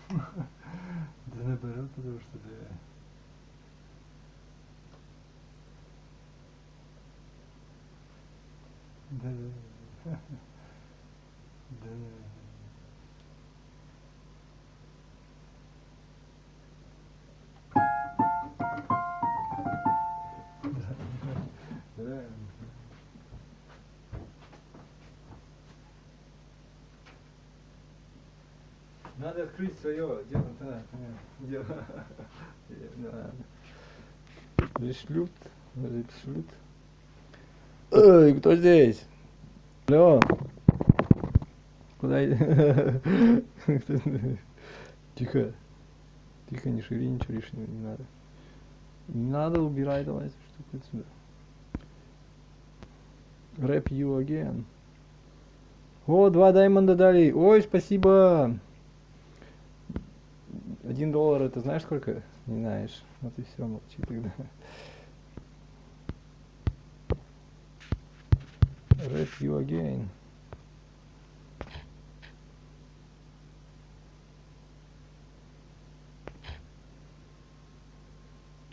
Да наоборот, потому что да. Да. Да. Надо открыть свое дело, да, дело. Пришлют. Ой, кто здесь? Алло. Куда? Тихо. Тихо, не шири, ничего лишнего не надо. Не надо, убирай давай эту штуку отсюда. Rap you again. О, 2 даймонда дали. Ой, спасибо. $1 это знаешь сколько? Не знаешь. Вот и все, молчи тогда. Rap you again.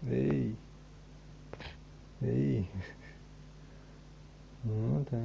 Эй. Эй. Ну так.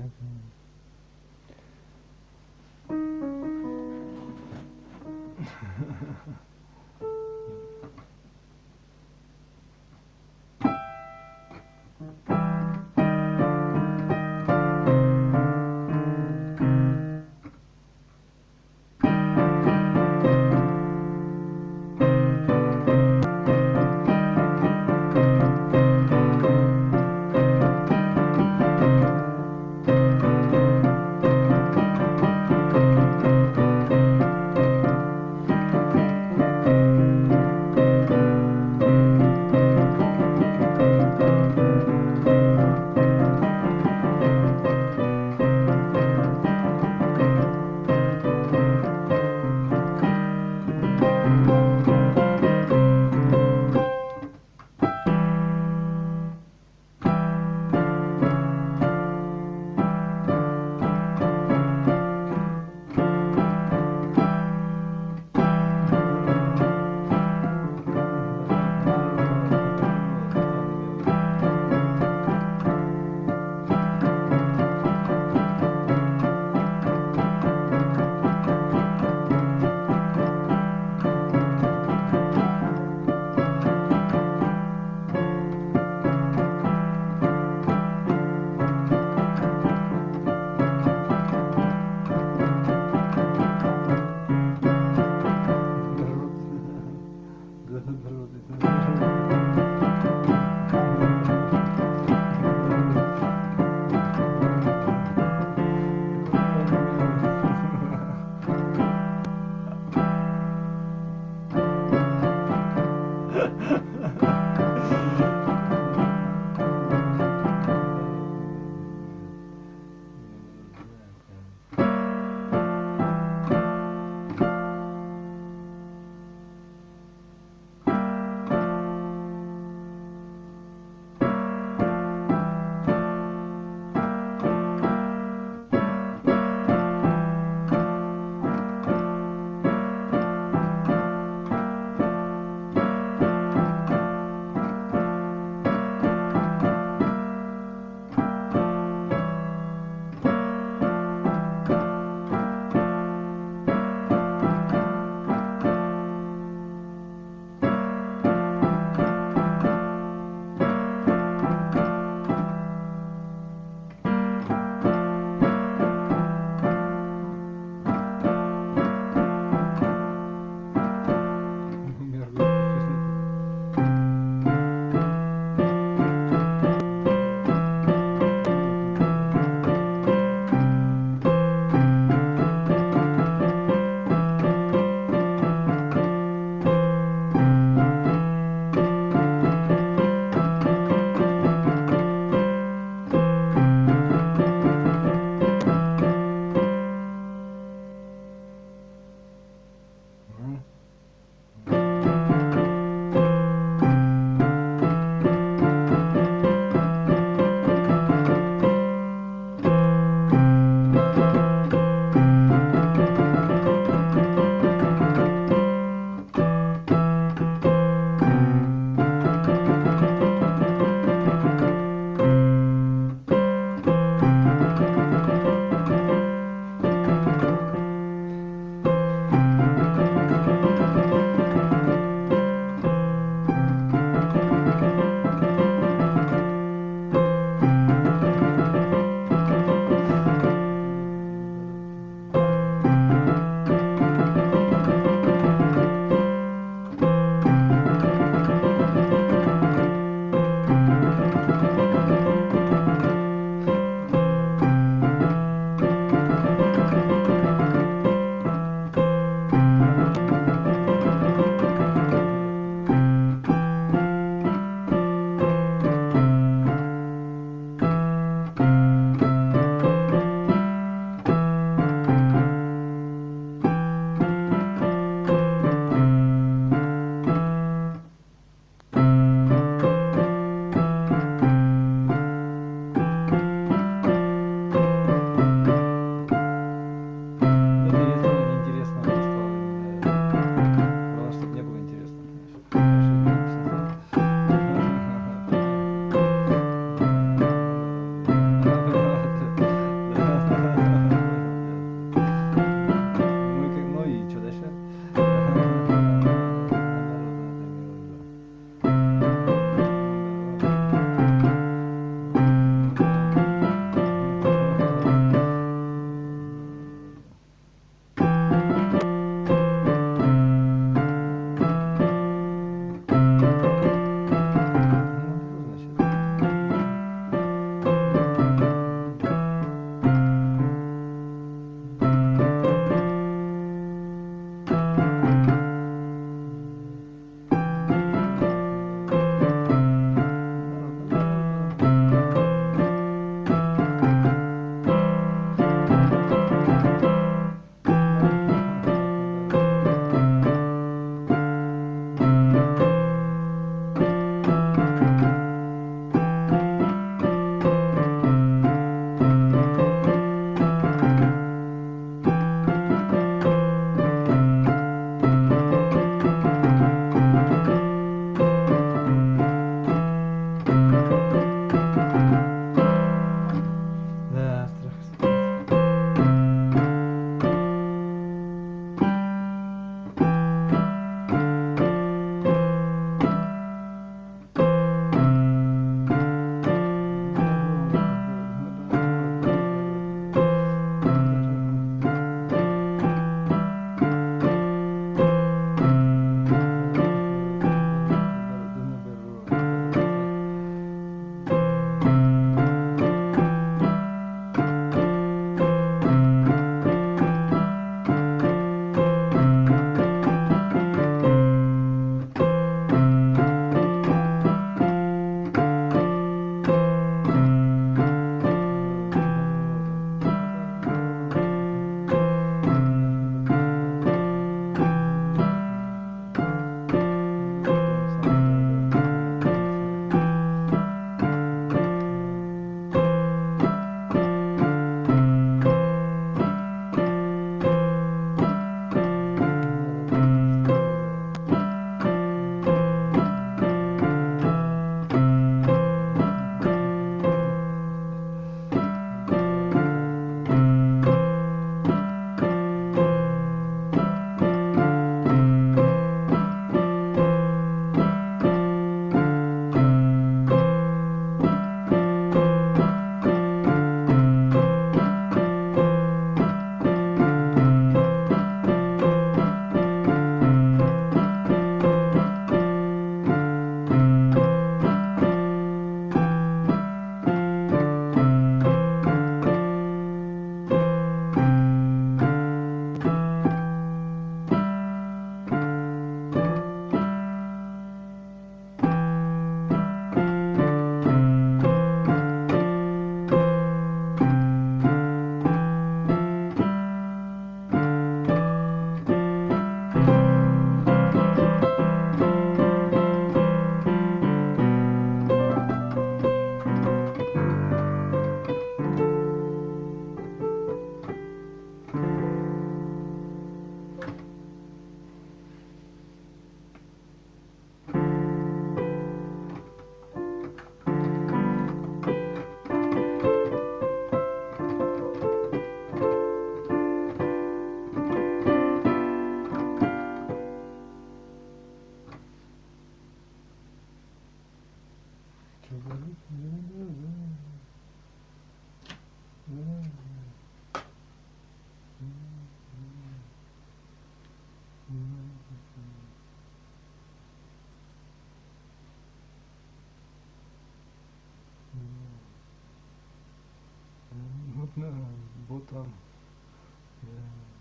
Ботам.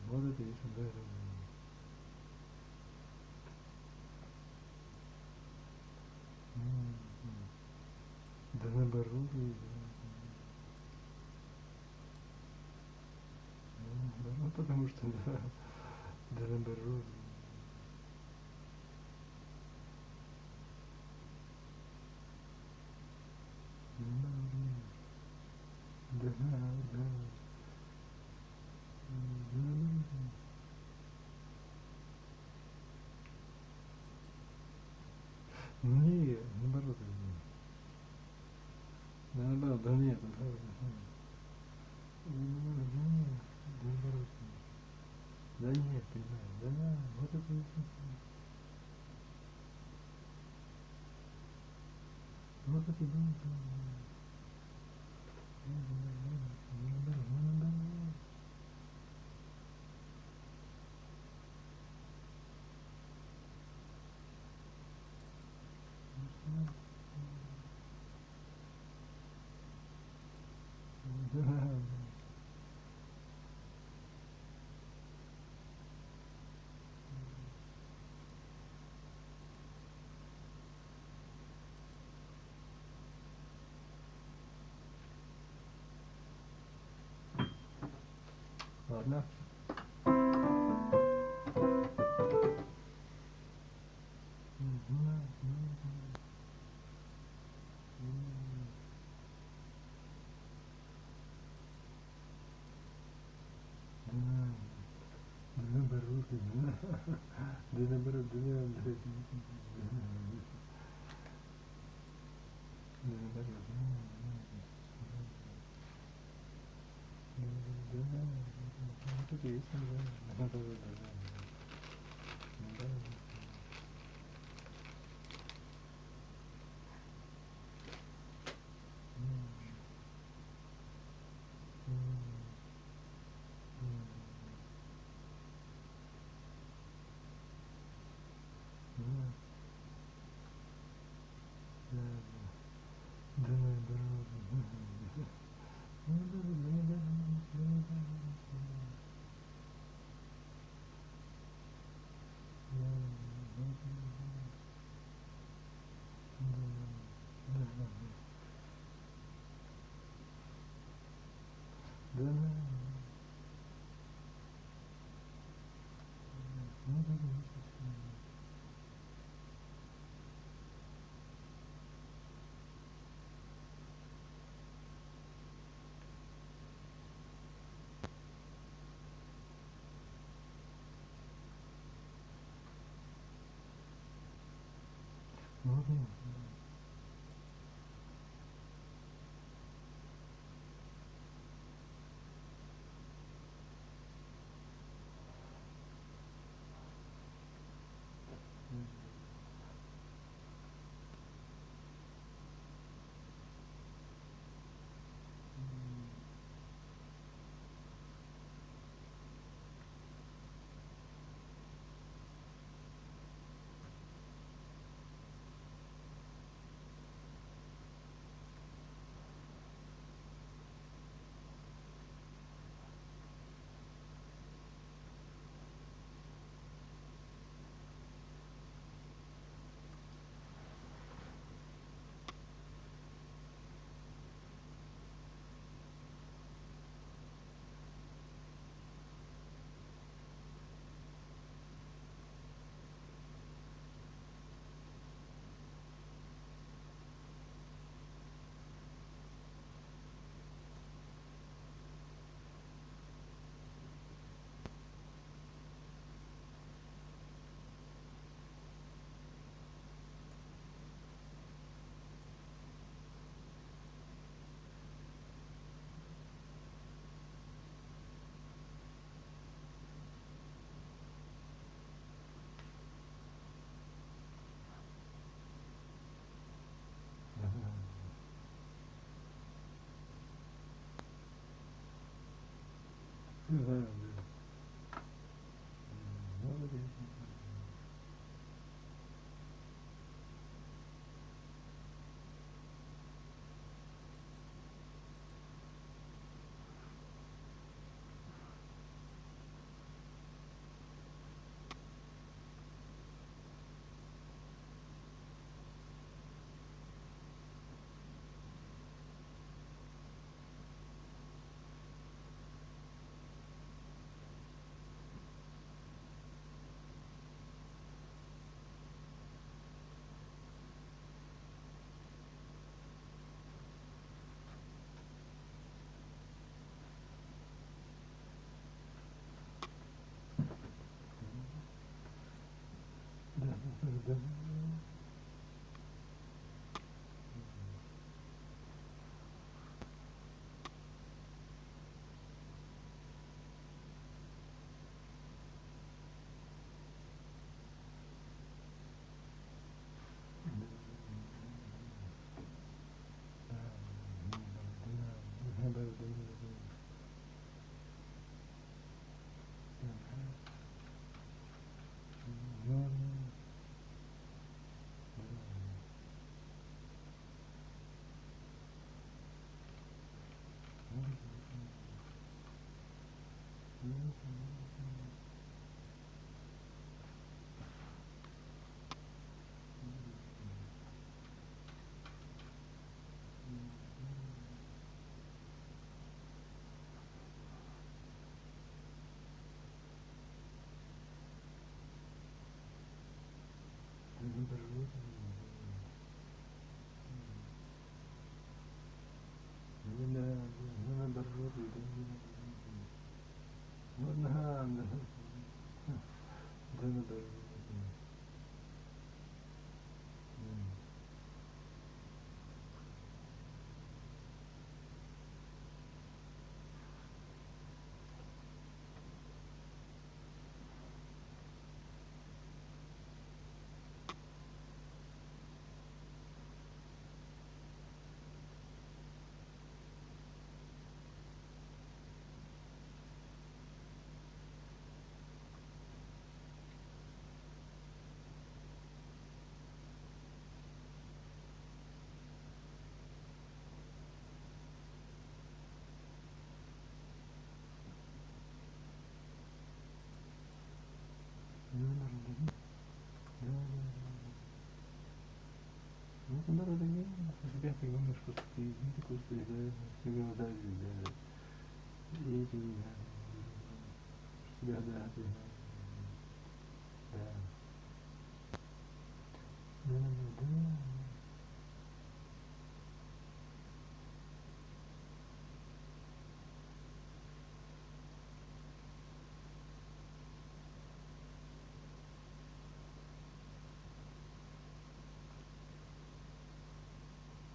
Вот это есть, да. Да наоборот, наоборот, потому что да, да наоборот. Да, да. Не, наоборот. Наоборот, да нет, наоборот. Наоборот. Да нет, понимаю, да, вот это вот это да. Ладно. Наоборот, да наоборот, да наоборот. Вот это есть, да.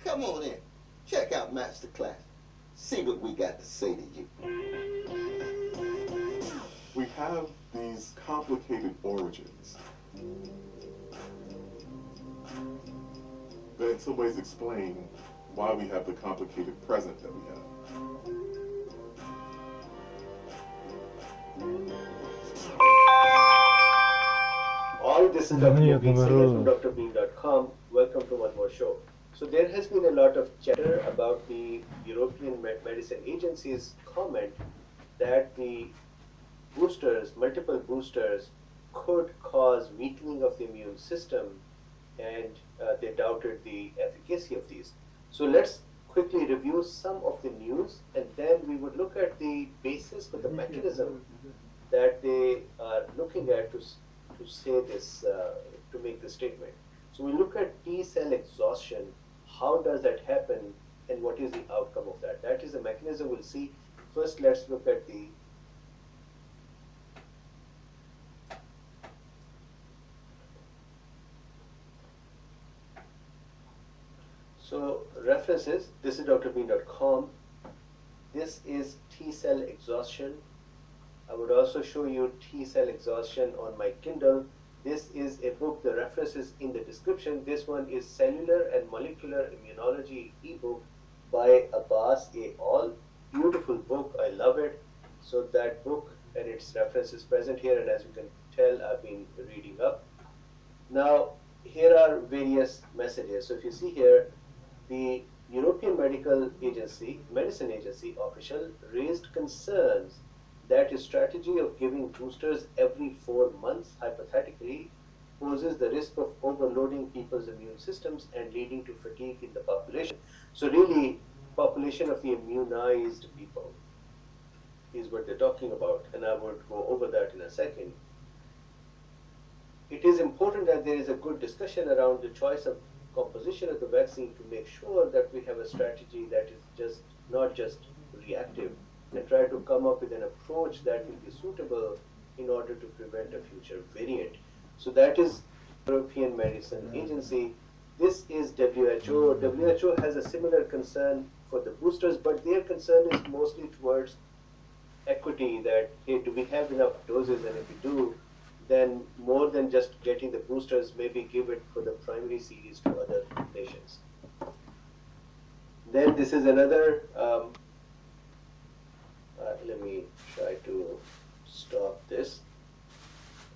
Come on in. Check out Masterclass. See what we got to say to you. We have these complicated origins that in some ways explain why we have the complicated present that we have. All this is Dr. Bean from drbean.com. Welcome to one more show. So there has been a lot of chatter about the European Medicine Agency's comment that the boosters, multiple boosters, could cause weakening of the immune system, and they doubted the efficacy of these. So let's quickly review some of the news, and then we would look at the basis for the mechanism that they are looking at to say this, to make this statement. So we look at T-cell exhaustion. How does that happen, and what is the outcome of that? That is a mechanism we'll see. First, let's look at the references. This is drbean.com. This is T-cell exhaustion. I would also show you T-cell exhaustion on my Kindle. This is a book, the reference is in the description. This one is Cellular and Molecular Immunology ebook by Abbas et al. Beautiful book, I love it. So that book and its reference is present here, and as you can tell, I've been reading up. Now, here are various messages. So if you see here, the European Medicine Agency official raised concerns that a strategy of giving boosters every 4 months, hypothetically, poses the risk of overloading people's immune systems and leading to fatigue in the population. So really, population of the immunized people is what they're talking about, and I would go over that in a second. It is important that there is a good discussion around the choice of composition of the vaccine to make sure that we have a strategy that is not just reactive, and try to come up with an approach that will be suitable in order to prevent a future variant. So that is European Medicine Agency. This is WHO. WHO has a similar concern for the boosters, but their concern is mostly towards equity, that hey, do we have enough doses, and if we do, then more than just getting the boosters, maybe give it for the primary series to other nations. Then this is another, let me try to stop this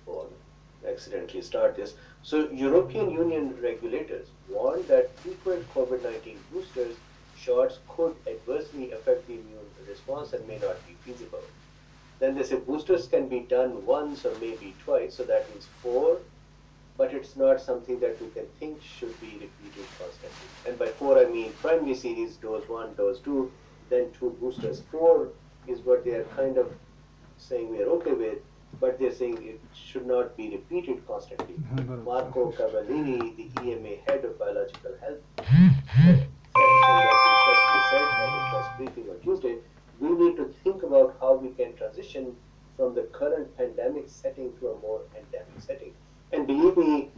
or accidentally start this. So European Union regulators warn that frequent COVID-19 boosters shots could adversely affect the immune response and may not be feasible. Then they say boosters can be done once or maybe twice, so that means 4, but it's not something that we can think should be repeated constantly. And by 4 I mean primary series, dose 1, dose 2, then 2 boosters. 4 is what they are kind of saying we are okay with, but they're saying it should not be repeated constantly. Marco Cavallini, the EMA head of biological health, said at a press briefing on Tuesday, we need to think about how we can transition from the current pandemic setting to a more endemic setting. And believe me,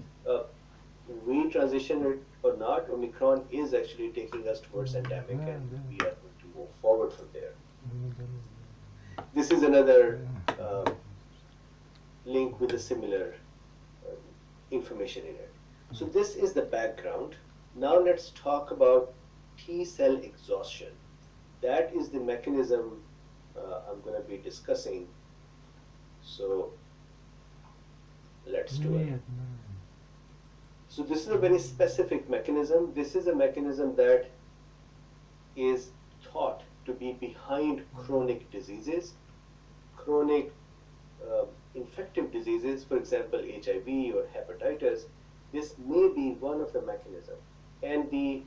we transition it or not, Omicron is actually taking us towards endemic, and we are going to move forward from there. This is another link with a similar information in it. So this is the background. Now let's talk about T-cell exhaustion. That is the mechanism I'm going to be discussing. So let's do it. So this is a very specific mechanism. This is a mechanism that is thought to be behind chronic diseases, chronic infective diseases, for example, HIV or hepatitis. This may be one of the mechanisms. And the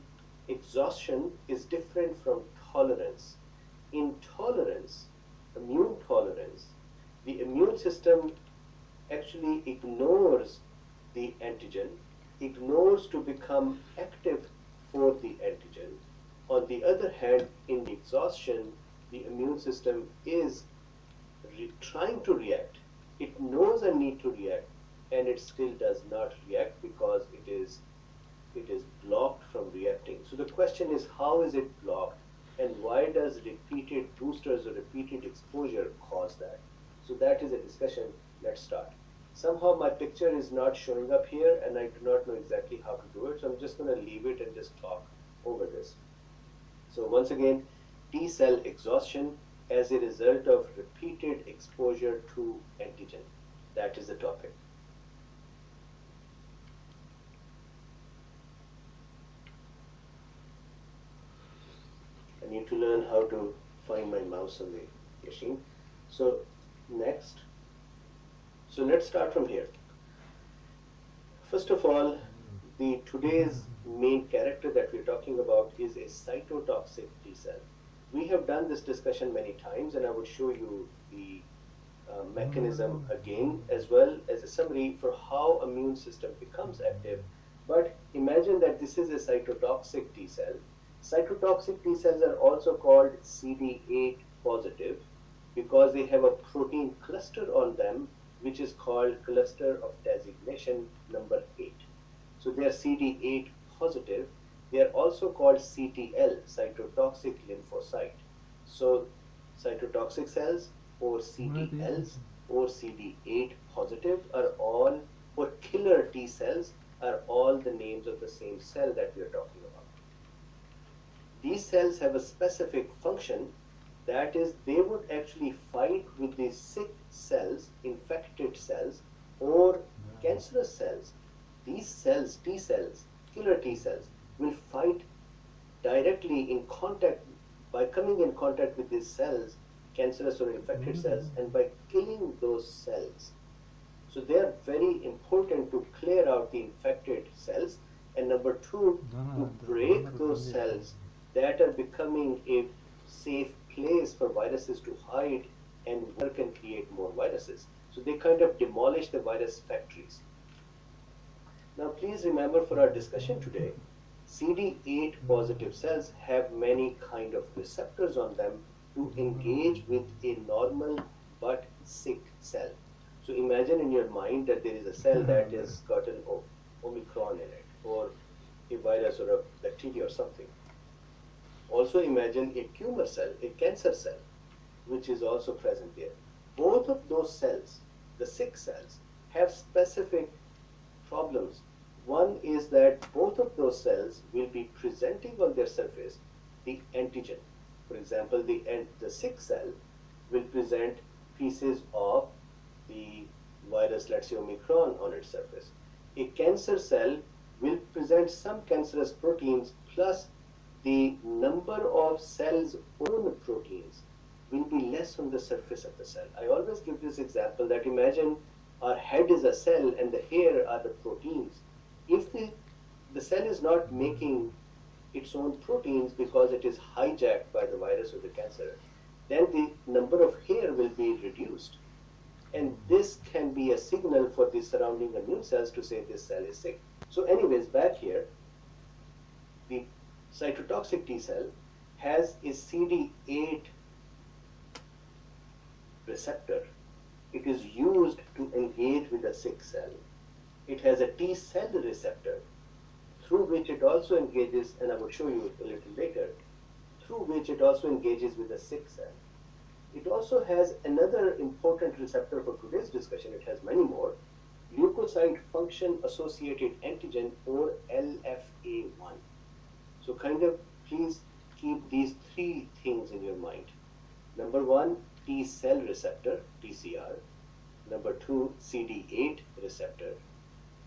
exhaustion is different from tolerance. In tolerance, immune tolerance, the immune system actually ignores the antigen, ignores to become active for the antigen. On the other hand, in the exhaustion, the immune system is trying to react. It knows a need to react, and it still does not react because it is blocked from reacting. So the question is, how is it blocked, and why does repeated boosters or repeated exposure cause that? So that is a discussion. Let's start. Somehow my picture is not showing up here, and I do not know exactly how to do it, so I'm just going to leave it and just talk over this. So once again, T-cell exhaustion as a result of repeated exposure to antigen. That is the topic. I need to learn how to find my mouse on the machine. So next, so let's start from here. First of all, today's main character that we're talking about is a cytotoxic T cell. We have done this discussion many times, and I will show you the mechanism again, as well as a summary for how immune system becomes active. But imagine that this is a cytotoxic T cell. Cytotoxic T cells are also called CD8 positive because they have a protein cluster on them, which is called cluster of designation number 8. So they are CD8 positive. They are also called CTL, cytotoxic lymphocyte. So cytotoxic cells or CTLs or CD8 positive are all, or killer T cells are all the names of the same cell that we are talking about. These cells have a specific function, that is, they would actually fight with the sick cells, infected cells, or cancerous cells. These cells, T cells, killer T cells, will fight directly in contact, by coming in contact with these cells, cancerous or infected cells, and by killing those cells. So they are very important to clear out the infected cells, and number 2, to break those cells that are becoming a safe place for viruses to hide and work and create more viruses. So they kind of demolish the virus factories. Now please remember, for our discussion today, CD8 positive cells have many kind of receptors on them to engage with a normal but sick cell. So imagine in your mind that there is a cell that has got an Omicron in it, or a virus or a bacteria or something. Also imagine a tumor cell, a cancer cell, which is also present there. Both of those cells, the sick cells, have specific problems. One is that both of those cells will be presenting on their surface the antigen. For example, the sick cell will present pieces of the virus, let's say Omicron, on its surface. A cancer cell will present some cancerous proteins plus the number of cells' own proteins will be less on the surface of the cell. I always give this example that imagine our head is a cell and the hair are the proteins. If the cell is not making its own proteins because it is hijacked by the virus or the cancer, then the number of hair will be reduced. And this can be a signal for the surrounding immune cells to say this cell is sick. So anyways, back here, the cytotoxic T cell has a CD8 receptor. It is used to engage with a sick cell. It has a T cell receptor through which it also engages, and I will show you a little later, through which it also engages with a sick cell. It also has another important receptor for today's discussion. It has many more. Leukocyte function associated antigen, or LFA1. So kind of please keep these three things in your mind. Number one, T cell receptor, TCR. Number two, CD8 receptor.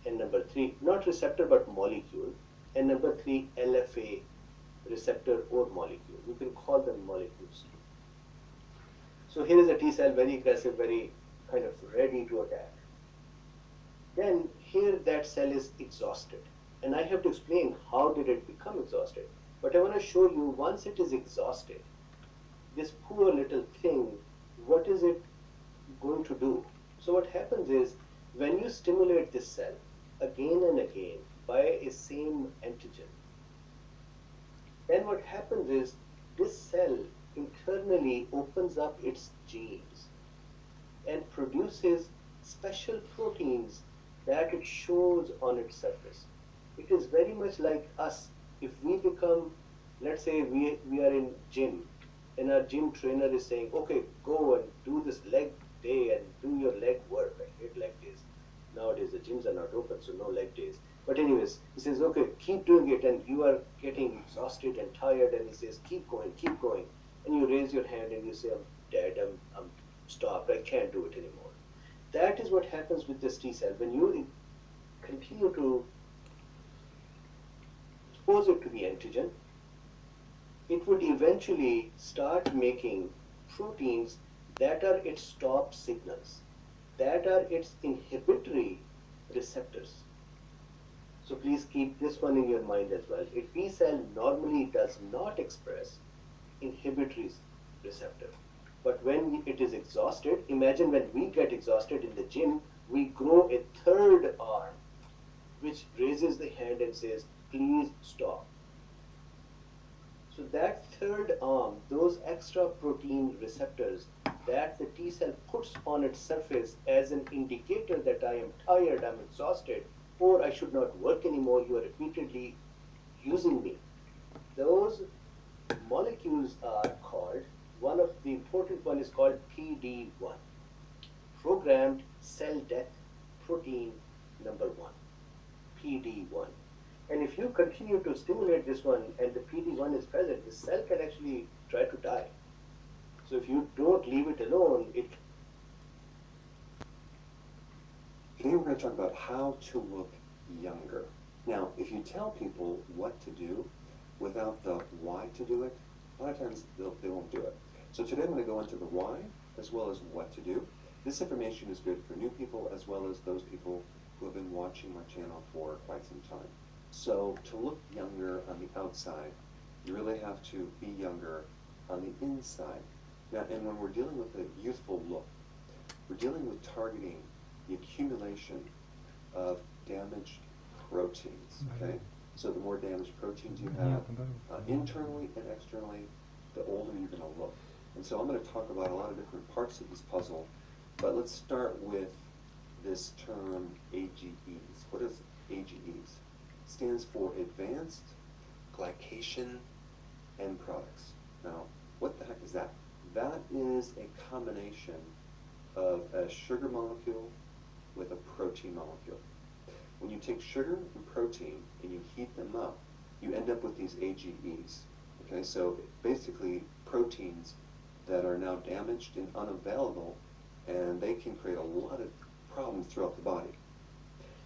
And number three, not receptor but molecule. And number three, LFA receptor or molecule. You can call them molecules. So here is a T cell, very aggressive, very kind of ready to attack. Then here that cell is exhausted. And I have to explain how did it become exhausted. But I want to show you once it is exhausted, this poor little thing, what is it going to do? So what happens is when you stimulate this cell again and again by a same antigen, then what happens is this cell internally opens up its genes and produces special proteins that it shows on its surface. It is very much like us. If we become, let's say we are in gym and our gym trainer is saying, okay, go and do this leg day and do your leg work. I hate leg days. Nowadays the gyms are not open, so no leg days. But anyways, he says, okay, keep doing it, and you are getting exhausted and tired, and he says, keep going, keep going. And you raise your hand and you say, I'm dead, I'm stopped, I can't do it anymore. That is what happens with this T cell. When you continue to expose it to the antigen, it would eventually start making proteins that are its stop signals, that are its inhibitory receptors. So please keep this one in your mind as well. A T cell normally does not express inhibitory receptor. But when it is exhausted, imagine when we get exhausted in the gym, we grow a third arm which raises the hand and says, please stop. So that third arm, those extra protein receptors that the T cell puts on its surface as an indicator that I am tired, I'm exhausted, or I should not work anymore, you are repeatedly using me. Those molecules are called, one of the important one is called PD1, programmed cell death protein number 1, PD1. And if you continue to stimulate this one and the PD1 is present, the cell can actually try to die. So if you don't leave it alone, it... Today we're going to talk about how to look younger. Now, if you tell people what to do without the why to do it, a lot of times they won't do it. So today I'm going to go into the why as well as what to do. This information is good for new people as well as those people who have been watching my channel for quite some time. So to look younger on the outside, you really have to be younger on the inside. Now, and when we're dealing with a youthful look, we're dealing with targeting the accumulation of damaged proteins, okay? So the more damaged proteins you have internally and externally, the older you're going to look. And so I'm going to talk about a lot of different parts of this puzzle, but let's start with this term AGEs. What is AGEs? It stands for Advanced Glycation End Products. Now, what the heck is that? That is a combination of a sugar molecule with a protein molecule. When you take sugar and protein and you heat them up, you end up with these AGEs. Okay, so basically proteins that are now damaged and unavailable, and they can create a lot of problems throughout the body.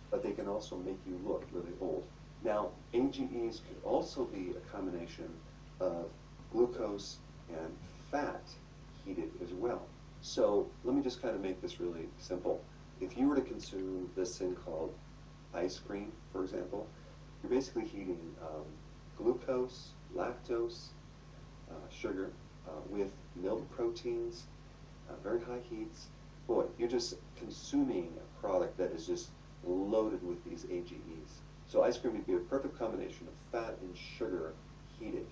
But they can also make you look really old. Now, AGEs could also be a combination of glucose and fat heated as well. So let me just kind of make this really simple. If you were to consume this thing called ice cream, for example, you're basically heating glucose, lactose, sugar with milk proteins, very high heats. Boy, you're just consuming a product that is just loaded with these AGEs. So ice cream would be a perfect combination of fat and sugar heated.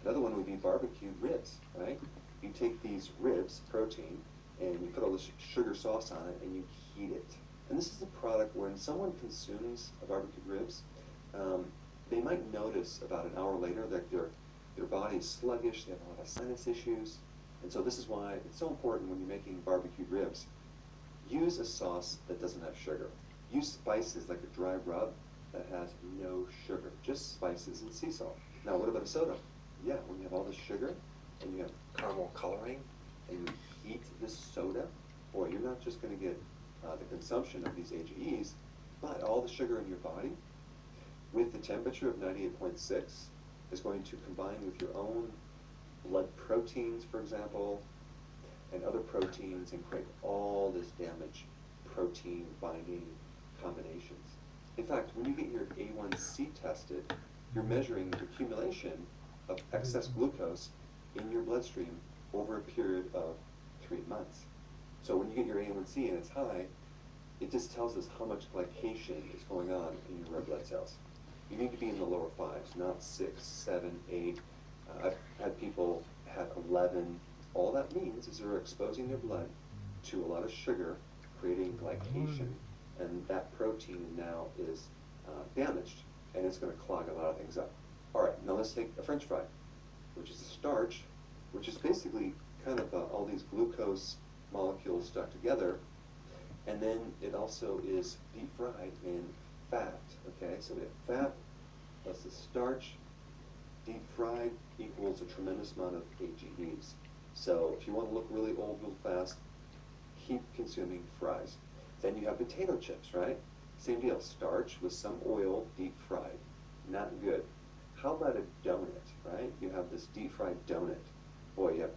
Another one would be barbecued ribs, right? You take these ribs, protein, and you put all this sugar sauce on it and you heat it. And this is a product when someone consumes a barbecued ribs, they might notice about an hour later that their body is sluggish, they have a lot of sinus issues. And so this is why it's so important when you're making barbecued ribs. Use a sauce that doesn't have sugar. Use spices like a dry rub that has no sugar, just spices and sea salt. Now what about a soda? Yeah, when you have all this sugar and you have caramel coloring and you heat this soda, boy, you're not just going to get the consumption of these AGEs, but all the sugar in your body with the temperature of 98.6 is going to combine with your own blood proteins, for example, and other proteins and create all this damaged protein binding combinations. In fact, when you get your A1C tested, you're measuring the accumulation of excess glucose in your bloodstream over a period of 3 months. So when you get your A1C and it's high, it just tells us how much glycation is going on in your red blood cells. You need to be in the lower 5s, not 6, 7, 8. I've had people have 11. All that means is they're exposing their blood to a lot of sugar, creating glycation, and that protein now is damaged, and it's going to clog a lot of things up. All right, now let's take a French fry, which is a starch, which is basically kind of all these glucose molecules stuck together, and then it also is deep fried in fat. Okay, so we have fat plus the starch, deep fried equals a tremendous amount of AGEs. So if you want to look really old real fast, keep consuming fries. Then you have potato chips, right? Same deal, starch with some oil, deep fried. Not good. How about a donut, right? You have this deep fried donut. Boy, you have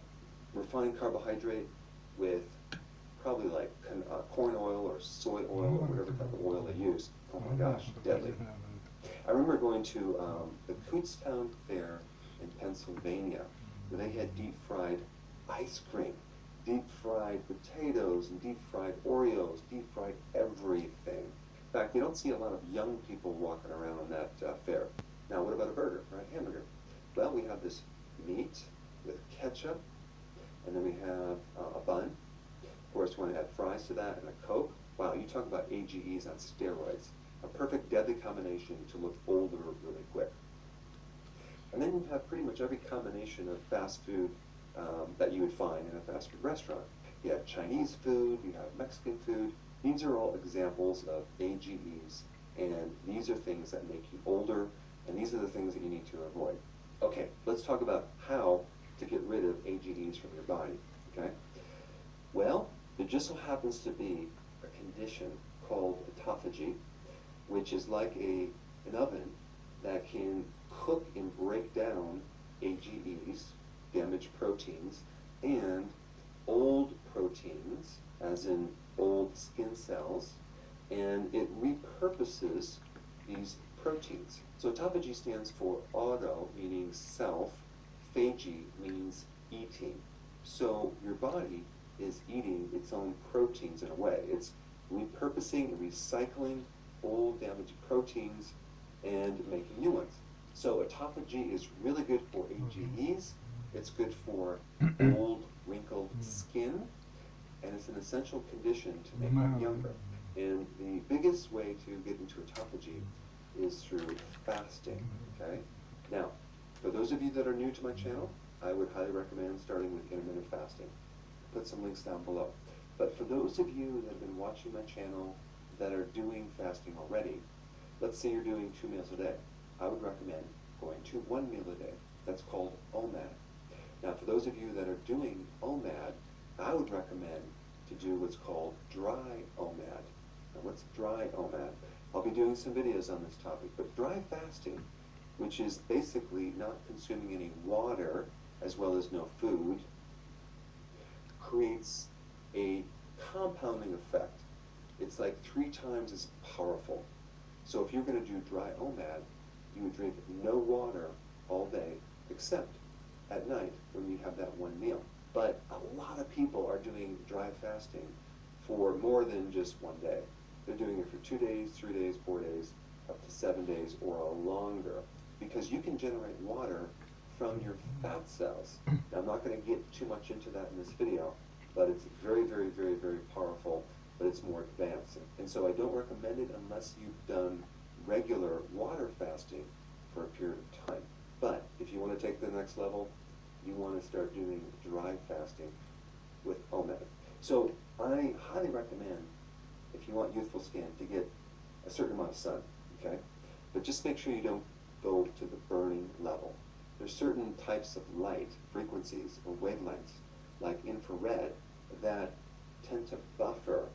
refined carbohydrate with probably like corn oil or soy oil or whatever type of oil they use. Oh my gosh, deadly. I remember going to the Kutztown Fair in Pennsylvania, where they had deep fried ice cream, deep fried potatoes, and deep fried Oreos, deep fried everything. In fact, you don't see a lot of young people walking around on that fair. Now, what about a burger, right? Hamburger. Well, we have this meat with ketchup, and then we have a bun. Of course, you want to add fries to that and a Coke. Wow, you talk about AGEs on steroids. A perfect deadly combination to look older really quick. And then you have pretty much every combination of fast food that you would find in a fast food restaurant. You have Chinese food, you have Mexican food. These are all examples of AGEs, and these are things that make you older, and these are the things that you need to avoid. Okay, let's talk about how to get rid of AGEs from your body, okay? Well, there just so happens to be a condition called autophagy, which is like an oven that can cook and break down AGEs, damaged proteins, and old proteins, as in old skin cells, and it repurposes these proteins. So autophagy stands for auto, meaning self, phagy means eating. So your body is eating its own proteins in a way. It's repurposing and recycling old damaged proteins and making new ones. So autophagy is really good for AGEs, it's good for old wrinkled skin, and it's an essential condition to make you younger. And the biggest way to get into autophagy is through fasting, okay? Now, for those of you that are new to my channel, I would highly recommend starting with intermittent fasting. Put some links down below. But for those of you that have been watching my channel that are doing fasting already, let's say you're doing 2 meals a day, I would recommend going to 1 meal a day. That's called Omad. Now, for those of you that are doing Omad, I would recommend to do what's called dry Omad. Now, what's dry Omad? I'll be doing some videos on this topic, but dry fasting, which is basically not consuming any water as well as no food, creates a compounding effect. It's like 3 times as powerful. So if you're going to do dry Omad, you would drink no water all day, except at night when you have that one meal. But a lot of people are doing dry fasting for more than just one day. They're doing it for 2 days, 3 days, 4 days, up to 7 days or longer, because you can generate water from your fat cells. Now, I'm not going to get too much into that in this video, but it's very, very, very, very powerful, but it's more advanced. And so I don't recommend it unless you've done regular water fasting for a period of time. But if you want to take the next level, you want to start doing dry fasting with Omad. So I highly recommend, if you want youthful skin, to get a certain amount of sun, okay? But just make sure you don't go to the burning level. There's certain types of light, frequencies, or wavelengths, like infrared, that tend to buffer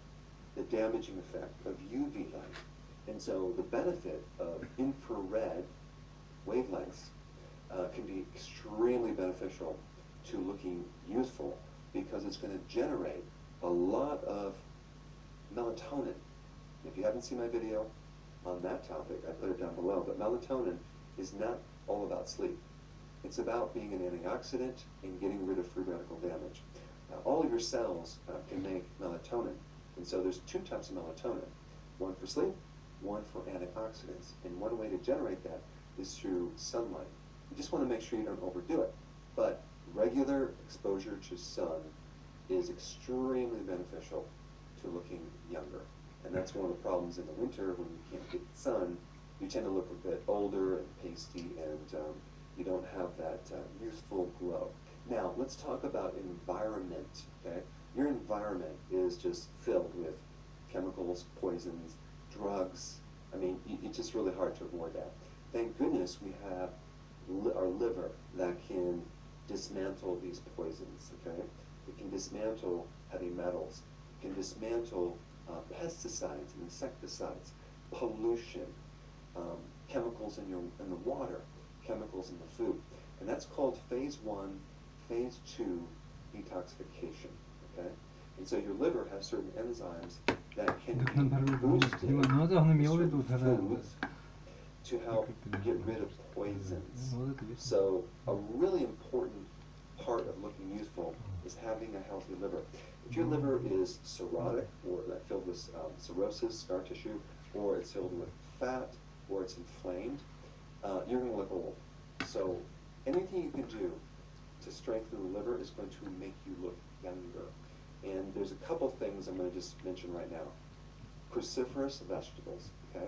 the damaging effect of UV light. And so the benefit of infrared wavelengths can be extremely beneficial to looking youthful, because it's going to generate a lot of melatonin. If you haven't seen my video on that topic, I put it down below, but melatonin is not all about sleep. It's about being an antioxidant and getting rid of free radical damage. Now, all of your cells can make melatonin, and so there's 2 types of melatonin, one for sleep, one for antioxidants. And one way to generate that is through sunlight. You just want to make sure you don't overdo it, but regular exposure to sun is extremely beneficial to looking younger. And that's one of the problems in the winter when you can't get sun. You tend to look a bit older and pasty, and you don't have that youthful glow. Now, let's talk about environment, okay? Your environment is just filled with chemicals, poisons, drugs. I mean, it's just really hard to avoid that. Thank goodness we have our liver that can dismantle these poisons, okay? It can dismantle heavy metals. It can dismantle pesticides and insecticides, pollution, chemicals in the water, chemicals in the food. And that's called phase 1, phase 2 detoxification, okay? And so your liver has certain enzymes that can be boosted with certain foods to help get rid of poisons. So a really important part of looking youthful is having a healthy liver. If your liver is cirrhotic, or filled with cirrhosis, scar tissue, or it's filled with fat, or it's inflamed, you're going to look old. So anything you can do to strengthen the liver is going to make you look younger. And there's a couple things I'm going to just mention right now. Cruciferous vegetables, okay?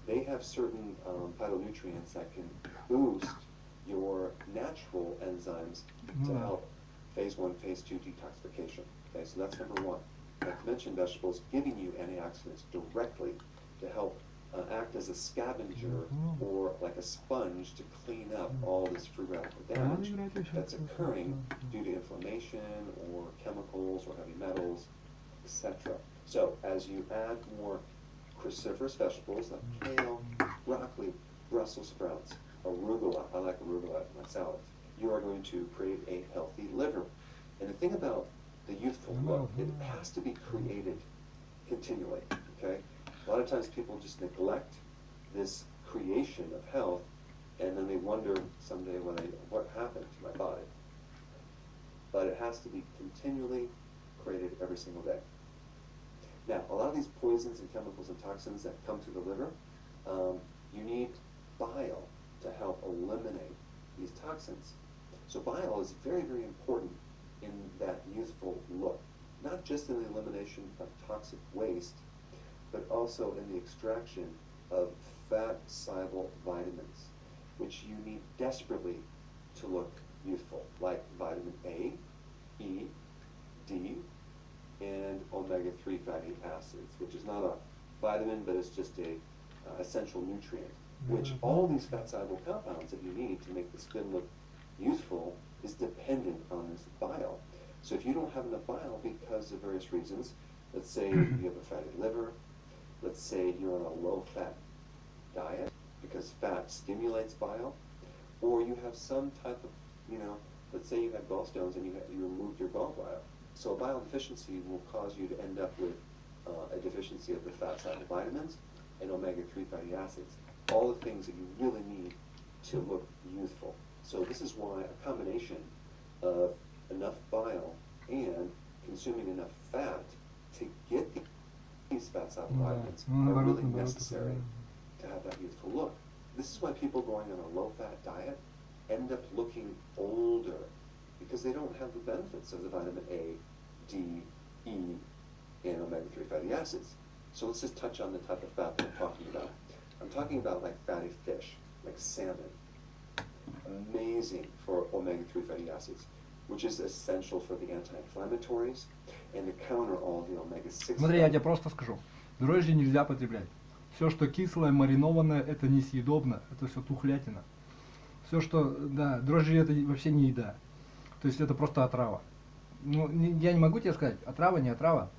They have certain phytonutrients that can boost your natural enzymes to help phase 1, phase 2 detoxification. Okay, so that's number 1. Like I mentioned, vegetables giving you antioxidants directly to help act as a scavenger or like a sponge to clean up all this free radical damage that's occurring due to inflammation or chemicals or heavy metals, etc. So as you add more cruciferous vegetables like kale, broccoli, Brussels sprouts, arugula, I like arugula in my salads, you are going to create a healthy liver. And the thing about the youthful look, it has to be created continually, okay? A lot of times people just neglect this creation of health, and then they wonder someday what happened to my body. But it has to be continually created every single day. Now, a lot of these poisons and chemicals and toxins that come through the liver, you need bile to help eliminate these toxins. So bile is very, very important in that youthful look, not just in the elimination of toxic waste, but also in the extraction of fat-soluble vitamins, which you need desperately to look youthful, like vitamin A, E, D, and omega-3 fatty acids, which is not a vitamin, but it's just a essential nutrient, which all these fat-soluble compounds that you need to make the skin look youthful is dependent on this bile. So if you don't have enough bile because of various reasons, let's say you have a fatty liver, let's say you're on a low-fat diet because fat stimulates bile, or you have some type of, let's say you have gallstones and you removed your gallbladder. So a bile deficiency will cause you to end up with a deficiency of the fat-soluble vitamins and omega-3 fatty acids, all the things that you really need to look youthful. So this is why a combination of enough bile and consuming enough fat to get these fat-soluble vitamins are really necessary to have that youthful look. This is why people going on a low-fat diet end up looking older, because they don't have the benefits of the vitamin A, D, E, and omega-3 fatty acids. So let's just touch on the type of fat that I'm talking about. I'm talking about like fatty fish, like salmon. Amazing for omega-3 fatty acids, which is essential for the anti-inflammatories and to counter all the omega-6. Смотри, я тебе просто скажу. Дрожжи нельзя потреблять. Все, что кислое, маринованное, это несъедобно. Это все тухлятина. Все, что, да, дрожжи это вообще не еда. То есть это просто отрава. Ну, я не могу тебе сказать, отрава, не отрава.